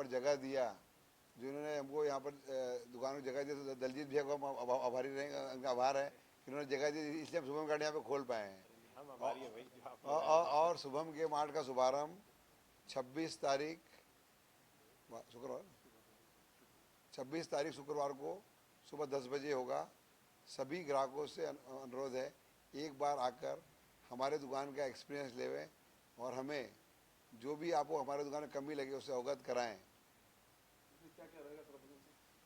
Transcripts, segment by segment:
पर जगह दिया, जिन्होंने हमको यहाँ पर दुकान को जगह दी, तो दलजीत भैया को हम आभारी रहेंगे, उनका आभार है कि उन्होंने जगह दी, इसलिए हम शुभम कार्ड यहाँ पे खोल पाए हैं। हम और, हमारी है भाई, जो आप लोग आए तो। और शुभम के मार्ट का शुभारंभ 26 तारीख शुक्रवार 26 तारीख शुक्रवार को सुबह 10 बजे होगा। सभी ग्राहकों से अनुरोध है, एक बार आकर हमारे दुकान का एक्सपीरियंस लेवें और हमें जो भी आपको हमारे दुकान में कमी लगे उससे अवगत कराएं। क्या क्या रहेगा सर?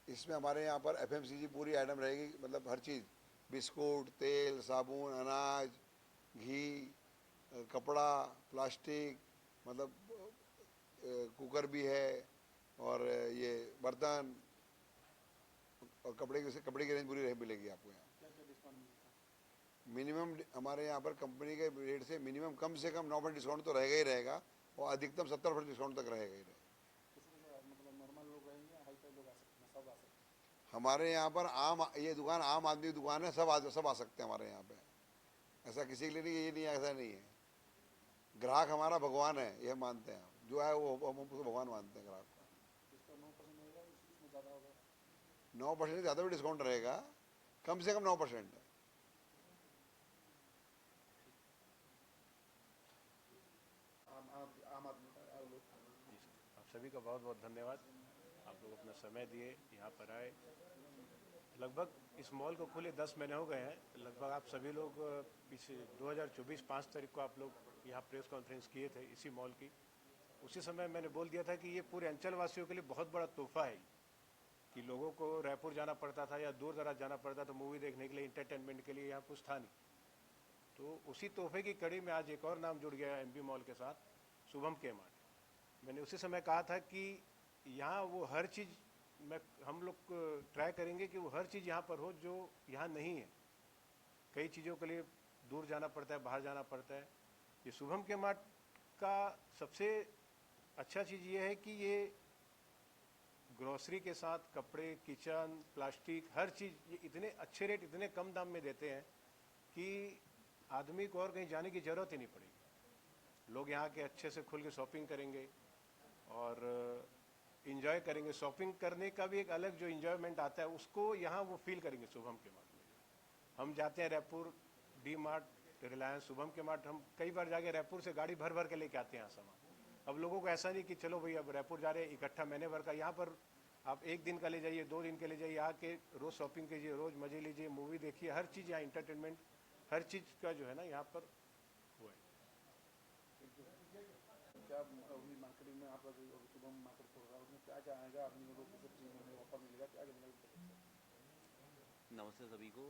इसमें हमारे यहाँ पर एफएमसीजी पूरी आइटम रहेगी, मतलब हर चीज़, बिस्कुट, तेल, साबुन, अनाज, घी, कपड़ा, प्लास्टिक, मतलब कुकर भी है, और ये बर्तन और कपड़े की रेंज पूरी मिलेगी आपको यहाँ। क्या क्या डिस्काउंट मिलता है? मिनिमम हमारे यहाँ पर कंपनी के रेट से मिनिमम कम से कम 9% डिस्काउंट तो रहेगा ही रहेगा, और अधिकतम 70% डिस्काउंट तक रहेगा ही रहेगा। मतलब नॉर्मल लोग रहेंगे, हाई फाई लोग आ सकते हैं, सब आ सकते हैं? हमारे यहाँ पर ये दुकान आम आदमी की दुकान है, सब आ सकते हैं हमारे यहाँ पे। ऐसा किसी के लिए नहीं, ये नहीं, ऐसा नहीं है। ग्राहक हमारा भगवान है, ये मानते हैं हम, जो है वो हम उसको भगवान मानते हैं ग्राहक को। जिसका 9% रहेगा उसमें ज़्यादा होगा? 9% से ज़्यादा भी डिस्काउंट रहेगा, कम से कम 9%। आम आदमी का लोग। जी सर, आप सभी का बहुत बहुत धन्यवाद। आप लोग अपना समय दिए, यहाँ पर आए। लगभग इस मॉल को खुले 10 महीने हो गए हैं। लगभग आप सभी लोग पीछे 2024 5 तारीख को आप लोग यहाँ प्रेस कॉन्फ्रेंस किए थे इसी मॉल की। उसी समय मैंने बोल दिया था कि ये पूरे अंचल वासियों के लिए बहुत बड़ा तोहफा है कि लोगों को रायपुर जाना पड़ता था या दूर दराज जाना पड़ता था मूवी देखने के लिए, इंटरटेनमेंट के लिए, यहाँ कुछ था नहीं। तो उसी तोहफे की कड़ी में आज एक और नाम जुड़ गया एमबी मॉल के साथ, शुभम के मार्ट। मैंने उसी समय कहा था कि यहाँ वो हर चीज़ हम लोग ट्राई करेंगे कि वो हर चीज़ यहाँ पर हो जो यहाँ नहीं है। कई चीज़ों के लिए दूर जाना पड़ता है, बाहर जाना पड़ता है। ये शुभम के मार्ट का सबसे अच्छा चीज़ ये है कि ये ग्रोसरी के साथ कपड़े, किचन, प्लास्टिक, हर चीज़ ये इतने अच्छे रेट, इतने कम दाम में देते हैं कि आदमी को और कहीं जाने की ज़रूरत ही नहीं पड़ेगी। लोग यहाँ के अच्छे से खुल के शॉपिंग करेंगे और इंजॉय करेंगे। शॉपिंग करने का भी एक अलग जो इंजॉयमेंट आता है उसको यहाँ वो फील करेंगे शुभम के मार्ट में। हम जाते हैं रायपुर डी मार्ट, रिलायंस, शुभम के मार्ट, हम कई बार जाके रायपुर से गाड़ी भर भर के लेके आते हैं यहाँ सामान। अब लोगों को ऐसा नहीं कि चलो भाई अब रायपुर जा रहे हैं इकट्ठा महीने भर का, यहाँ पर आप 1 दिन का ले जाइए, 2 दिन के ले जाइए, आके रोज़ शॉपिंग कीजिए, रोज़ मज़े लीजिए, मूवी देखिए, हर चीज़ यहाँ इंटरटेनमेंट, हर चीज़ का जो है ना यहाँ पर वो है। क्या अभी मार्केटिंग में आप शुभम मार्केट खोल रहा है, उसमें क्या क्या आएगा, आदमी लोगों को सब चीज़ में ऑफर मिलेगा, क्या क्या मिलेगा? नमस्ते सभी को।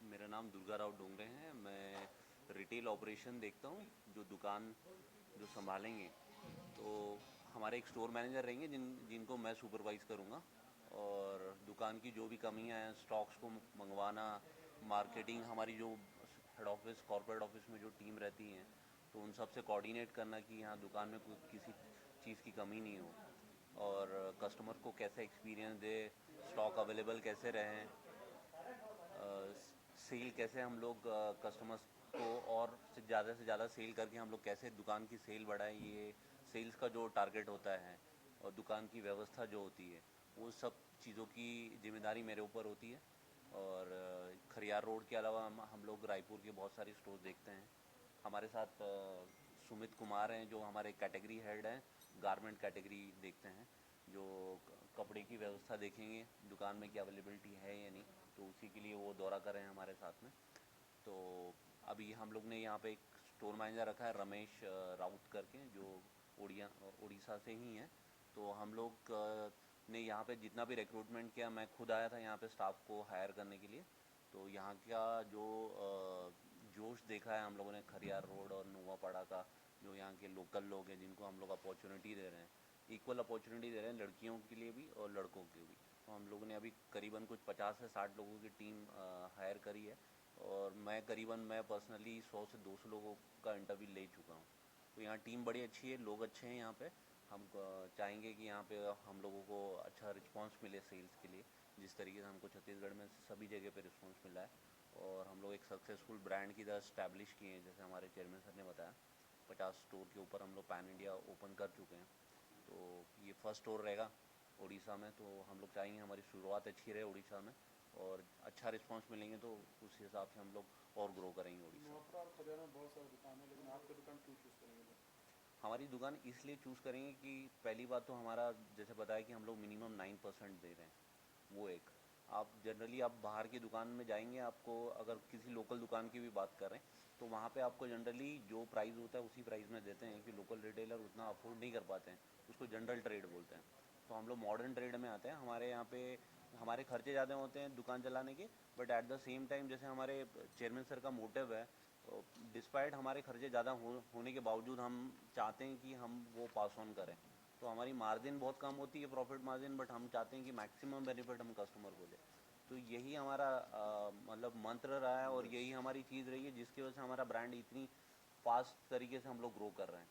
मेरा नाम दुर्गा राव डोंगरे हैं। मैं रिटेल ऑपरेशन देखता हूँ, जो दुकान जो संभालेंगे। तो हमारे एक स्टोर मैनेजर रहेंगे जिनको मैं सुपरवाइज़ करूँगा, और दुकान की जो भी कमियाँ हैं, स्टॉक्स को मंगवाना, मार्केटिंग, हमारी जो हेड ऑफिस, कॉर्पोरेट ऑफिस में जो टीम रहती हैं, तो उन सब से कोऑर्डिनेट करना कि यहाँ दुकान में कोई किसी चीज़ की कमी नहीं हो, और कस्टमर को कैसे एक्सपीरियंस दे, स्टॉक अवेलेबल कैसे रहें, सेल कैसे हम लोग कस्टमर्स को और से ज़्यादा सेल करके हम लोग कैसे दुकान की सेल बढ़ाएं, ये सेल्स का जो टारगेट होता है और दुकान की व्यवस्था जो होती है, वो सब चीज़ों की जिम्मेदारी मेरे ऊपर होती है। और खरियार रोड के अलावा हम लोग रायपुर के बहुत सारे स्टोर देखते हैं। हमारे साथ सुमित कुमार हैं, जो हमारे कैटेगरी हेड हैं, गारमेंट कैटेगरी देखते हैं, जो कपड़े की व्यवस्था देखेंगे दुकान में क्या अवेलेबिलिटी है या नहीं, तो उसी के लिए वो दौरा कर रहे हैं हमारे साथ में। तो अभी हम लोग ने यहाँ पे एक स्टोर मैनेजर रखा है, रमेश राउत करके, जो उड़ीसा से ही हैं। तो हम लोग ने यहाँ पे जितना भी रिक्रूटमेंट किया, मैं खुद आया था यहाँ पे स्टाफ को हायर करने के लिए। तो यहाँ का जो जोश देखा है हम लोगों ने खरियार रोड और नोवापाड़ा का, जो यहाँ के लोकल लोग हैं जिनको हम लोग अपॉर्चुनिटी दे रहे हैं, इक्वल अपॉर्चुनिटी दे रहे हैं, लड़कियों के लिए भी और लड़कों के भी। तो हम लोगों ने अभी करीबन कुछ 50 से 60 लोगों की टीम हायर करी है, और मैं पर्सनली 100 से 200 लोगों का इंटरव्यू ले चुका हूँ। तो यहाँ टीम बड़ी अच्छी है, लोग अच्छे हैं यहाँ पे। हम चाहेंगे कि यहाँ पे हम लोगों को अच्छा रिस्पांस मिले सेल्स के लिए, जिस तरीके से हमको छत्तीसगढ़ में सभी जगह पे रिस्पांस मिला है। और हम लोग एक सक्सेसफुल ब्रांड की तरह स्टैब्लिश किए हैं, जैसे हमारे चेयरमैन सर ने बताया। 50 स्टोर के ऊपर हम लोग पैन इंडिया ओपन कर चुके हैं। तो ये फर्स्ट स्टोर रहेगा उड़ीसा में, तो हम लोग चाहेंगे हमारी शुरुआत अच्छी रहे उड़ीसा में और अच्छा रिस्पांस मिलेंगे तो उस हिसाब से हम लोग और ग्रो करेंगे उड़ीसा। मथुरा और खजुराहो में बहुत सारी दुकान है, लेकिन आपकी दुकान क्यों चूज़ करेंगे लोग? हमारी दुकान इसलिए चूज़ करेंगे कि पहली बात तो हमारा जैसे बताया कि हम लोग मिनिमम 9% दे रहे हैं, वो एक। आप जनरली आप बाहर की दुकान में जाएंगे, आपको अगर किसी लोकल दुकान की भी बात करें तो वहाँ पे आपको जनरली जो प्राइस होता है उसी प्राइस में देते हैं कि लोकल रिटेलर उतना अफोर्ड नहीं कर पाते हैं, उसको जनरल ट्रेड बोलते हैं। तो हम लोग मॉडर्न ट्रेड में आते हैं, हमारे यहाँ पे हमारे खर्चे ज़्यादा होते हैं दुकान चलाने के, but at the same time जैसे हमारे चेयरमैन सर का मोटिव है, डिस्पाइट हमारे खर्चे ज़्यादा होने के बावजूद हम चाहते हैं कि हम वो पास ऑन करें। तो हमारी मार्जिन बहुत कम होती है, प्रॉफिट मार्जिन, बट हम चाहते हैं कि मैक्सिमम बेनिफिट हम कस्टमर को दें। तो यही हमारा मतलब मंत्र रहा है और यही हमारी चीज़ रही है जिसकी वजह से हमारा ब्रांड इतनी फास्ट तरीके से हम लोग ग्रो कर रहे हैं।